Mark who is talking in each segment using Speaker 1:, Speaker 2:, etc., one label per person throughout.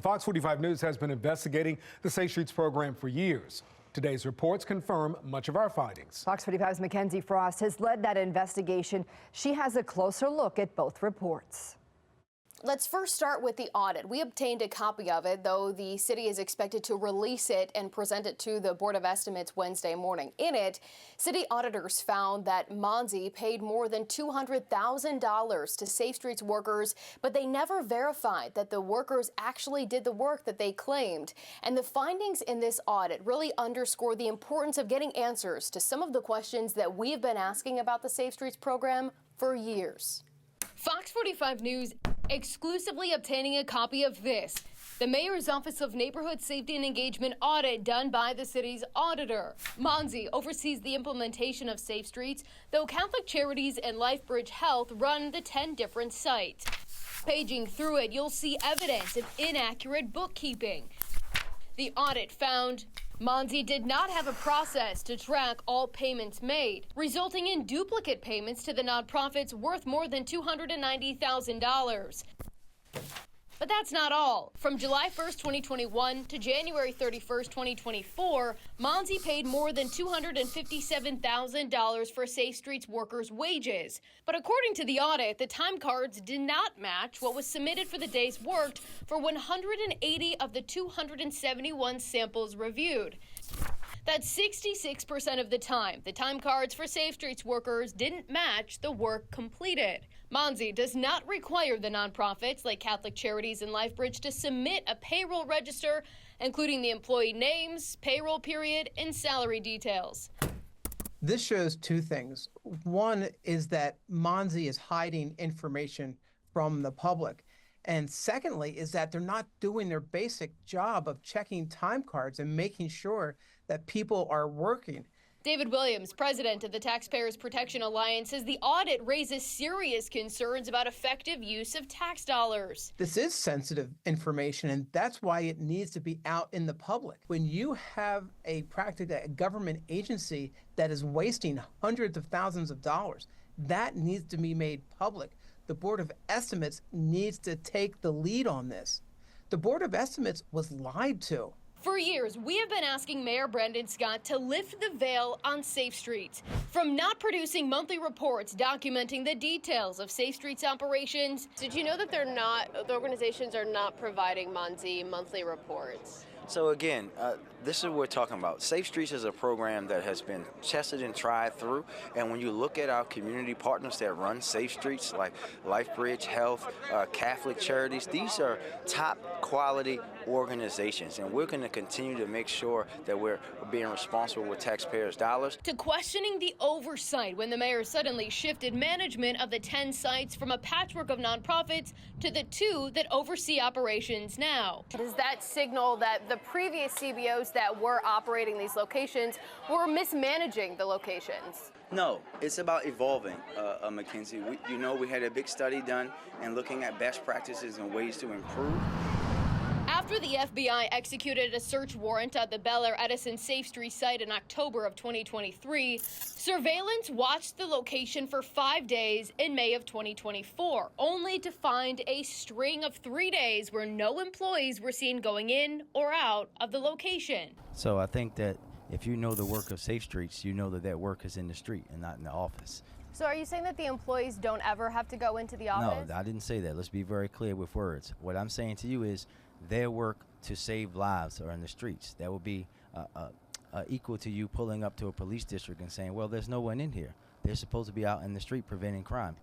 Speaker 1: And Fox 45 News has been investigating the Safe Streets program for years. Today's reports confirm much of our findings.
Speaker 2: Fox 45's Mackenzie Frost has led that investigation. She has a closer look at both reports.
Speaker 3: Let's first start with the audit. We obtained a copy of it, though the city is expected to release it and present it to the Board of Estimates Wednesday morning. In it, city auditors found that MONSE paid more than $200,000 to Safe Streets workers, but they never verified that the workers actually did the work that they claimed. And the findings in this audit really underscore the importance of getting answers to some of the questions that we've been asking about the Safe Streets program for years. Fox 45 News exclusively obtaining a copy of this, the Mayor's Office of Neighborhood Safety and Engagement audit done by the city's auditor. MONSE oversees the implementation of Safe Streets, though Catholic Charities and LifeBridge Health run the 10 different sites. Paging through it, you'll see evidence of inaccurate bookkeeping. The audit found MONSE did not have a process to track all payments made, resulting in duplicate payments to the nonprofits worth more than $290,000. But that's not all. From July 1st, 2021 to January 31st, 2024, MONSE paid more than $257,000 for Safe Streets workers' wages. But according to the audit, the time cards did not match what was submitted for the days worked for 180 of the 271 samples reviewed. That's 66% of the time cards for Safe Streets workers didn't match the work completed. MONSE does not require the nonprofits like Catholic Charities and LifeBridge to submit a payroll register, including the employee names, payroll period, and salary details.
Speaker 4: This shows two things. One is that MONSE is hiding information from the public. And secondly, is that they're not doing their basic job of checking time cards and making sure that people are working.
Speaker 3: David Williams, president of the Taxpayers Protection Alliance, says the audit raises serious concerns about effective use of tax dollars.
Speaker 4: This is sensitive information, and that's why it needs to be out in the public. When you have a government agency that is wasting hundreds of thousands of dollars, that needs to be made public. The Board of Estimates needs to take the lead on this. The Board of Estimates was lied to.
Speaker 3: For years, we have been asking Mayor Brendan Scott to lift the veil on Safe Streets. From not producing monthly reports documenting the details of Safe Streets operations.
Speaker 5: Did you know that the organizations are not providing MONSE monthly reports?
Speaker 6: So again, this is what we're talking about. Safe Streets is a program that has been tested and tried through. And when you look at our community partners that run Safe Streets, like LifeBridge Health, Catholic Charities, these are top quality organizations. And we're going to continue to make sure that we're being responsible with taxpayers' dollars.
Speaker 3: To questioning the oversight when the mayor suddenly shifted management of the 10 sites from a patchwork of nonprofits to the 2 that oversee operations now.
Speaker 5: Does that signal that the previous CBOs that were operating these locations were mismanaging the locations?
Speaker 6: No, it's about evolving, Mackenzie. We had a big study done and looking at best practices and ways to improve.
Speaker 3: After the FBI executed a search warrant at the Bel Air Edison Safe Street site in October of 2023, surveillance watched the location for 5 days in May of 2024, only to find a string of 3 days where no employees were seen going in or out of the location.
Speaker 7: So I think that if you know the work of Safe Streets, you know that that work is in the street and not in the office.
Speaker 5: So are you saying that the employees don't ever have to go into the office?
Speaker 7: No, I didn't say that. Let's be very clear with words. What I'm saying to you is their work to save lives are in the streets. That would be equal to you pulling up to a police district and saying, well, there's no one in here. They're supposed to be out in the street preventing crime.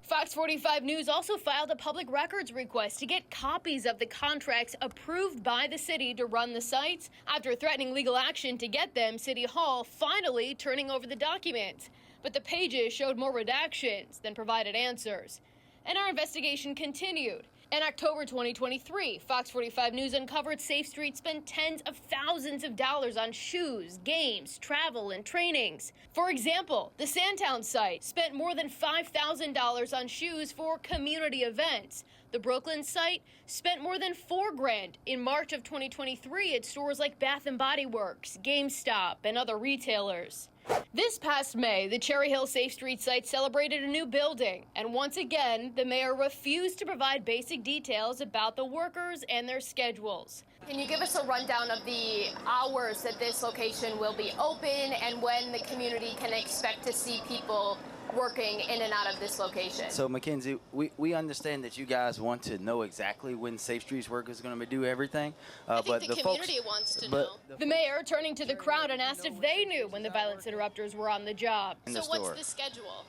Speaker 3: Fox 45 News also filed a public records request to get copies of the contracts approved by the city to run the sites. After threatening legal action to get them, City Hall finally turning over the documents. But the pages showed more redactions than provided answers. And our investigation continued. In October 2023, Fox 45 News uncovered Safe Streets spent tens of thousands of dollars on shoes, games, travel, and trainings. For example, the Sandtown site spent more than $5,000 on shoes for community events. The Brooklyn site spent more than $4,000 in March of 2023 at stores like Bath & Body Works, GameStop, and other retailers.
Speaker 5: This past May, the Cherry Hill Safe Street site celebrated a new building, and once again, the mayor refused to provide basic details about the workers and their schedules. Can you give us a rundown of the hours that this location will be open and when the community can expect to see people working in and out of this location?
Speaker 7: So, Mackenzie, we understand that you guys want to know exactly when Safe Streets workers are going to do everything.
Speaker 5: I think the community wants to know. The mayor turning to the crowd and asked if they knew when the violence interrupters were on the job.
Speaker 7: So
Speaker 5: what's the schedule?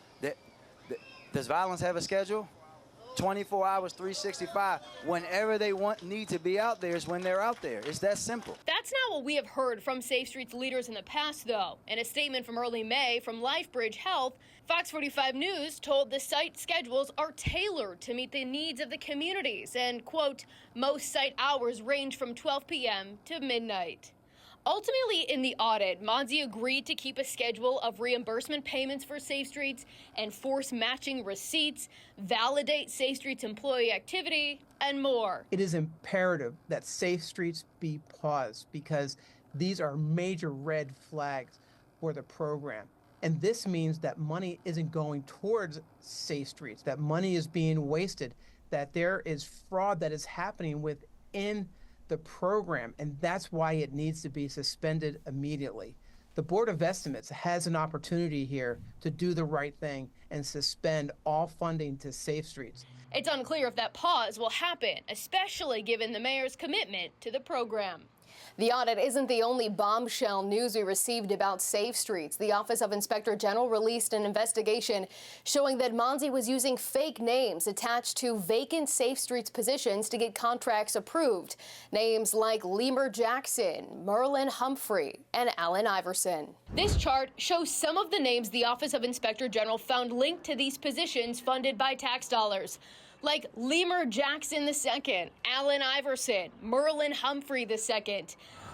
Speaker 7: Does violence have a schedule? 24 hours, 365. Whenever they need to be out there is when they're out there. It's that simple.
Speaker 5: That's not what we have heard from Safe Streets leaders in the past, though. In a statement from early May from LifeBridge Health, Fox 45 News told the site schedules are tailored to meet the needs of the communities and, quote, most site hours range from 12 p.m. to midnight. Ultimately, in the audit, MONSE agreed to keep a schedule of reimbursement payments for Safe Streets, enforce matching receipts, validate Safe Streets employee activity, and more.
Speaker 4: It is imperative that Safe Streets be paused because these are major red flags for the program. And this means that money isn't going towards Safe Streets, that money is being wasted, that there is fraud that is happening within the program, and that's why it needs to be suspended immediately. The Board of Estimates has an opportunity here to do the right thing and suspend all funding to Safe Streets.
Speaker 5: It's unclear if that pause will happen, especially given the mayor's commitment to the program.
Speaker 3: The audit isn't the only bombshell news we received about Safe Streets. The Office of Inspector General released an investigation showing that MONSE was using fake names attached to vacant Safe Streets positions to get contracts approved. Names like Lemur Jackson, Merlin Humphrey, and Allen Iverson.
Speaker 5: This chart shows some of the names the Office of Inspector General found linked to these positions funded by tax dollars, like Lemur Jackson II, Allen Iverson, Merlin Humphrey II.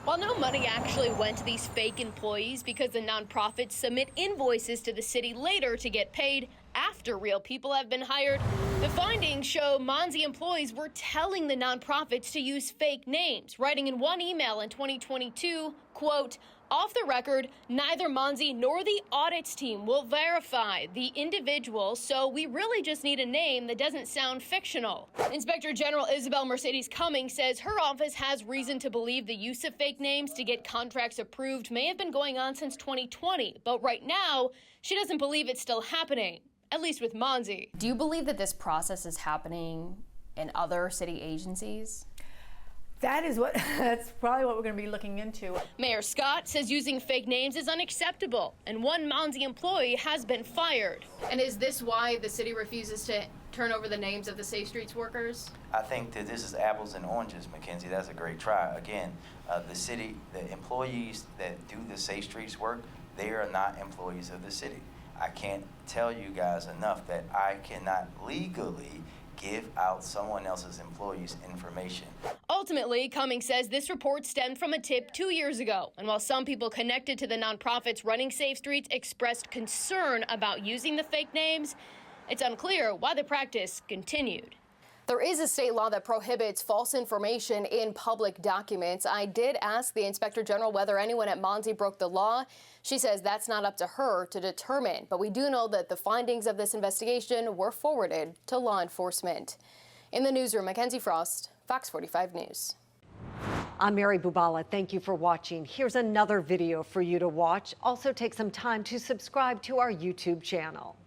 Speaker 5: While no money actually went to these fake employees because the nonprofits submit invoices to the city later to get paid after real people have been hired, the findings show MONSE employees were telling the nonprofits to use fake names, writing in one email in 2022, quote, off the record, neither MONSE nor the audits team will verify the individual, so we really just need a name that doesn't sound fictional. Inspector General Isabel Mercedes Cummings says her office has reason to believe the use of fake names to get contracts approved may have been going on since 2020, but right now, she doesn't believe it's still happening, at least with MONSE.
Speaker 3: Do you believe that this process is happening in other city agencies?
Speaker 8: That's probably what we're going to be looking into.
Speaker 5: Mayor Scott says using fake names is unacceptable, and one MONSE employee has been fired.
Speaker 3: And is this why the city refuses to turn over the names of the Safe Streets workers?
Speaker 7: I think that this is apples and oranges, Mackenzie. That's a great try. Again, the employees that do the Safe Streets work, they are not employees of the city. I can't tell you guys enough that I cannot legally give out someone else's employees' information.
Speaker 5: Ultimately, Cummings says this report stemmed from a tip 2 years ago, and while some people connected to the nonprofits running Safe Streets expressed concern about using the fake names, it's unclear why the practice continued.
Speaker 3: There is a state law that prohibits false information in public documents. I did ask the Inspector General whether anyone at MONSE broke the law. She says that's not up to her to determine, but we do know that the findings of this investigation were forwarded to law enforcement. In the newsroom, Mackenzie Frost, Fox 45 News.
Speaker 9: I'm Mary Bubala. Thank you for watching. Here's another video for you to watch. Also take some time to subscribe to our YouTube channel.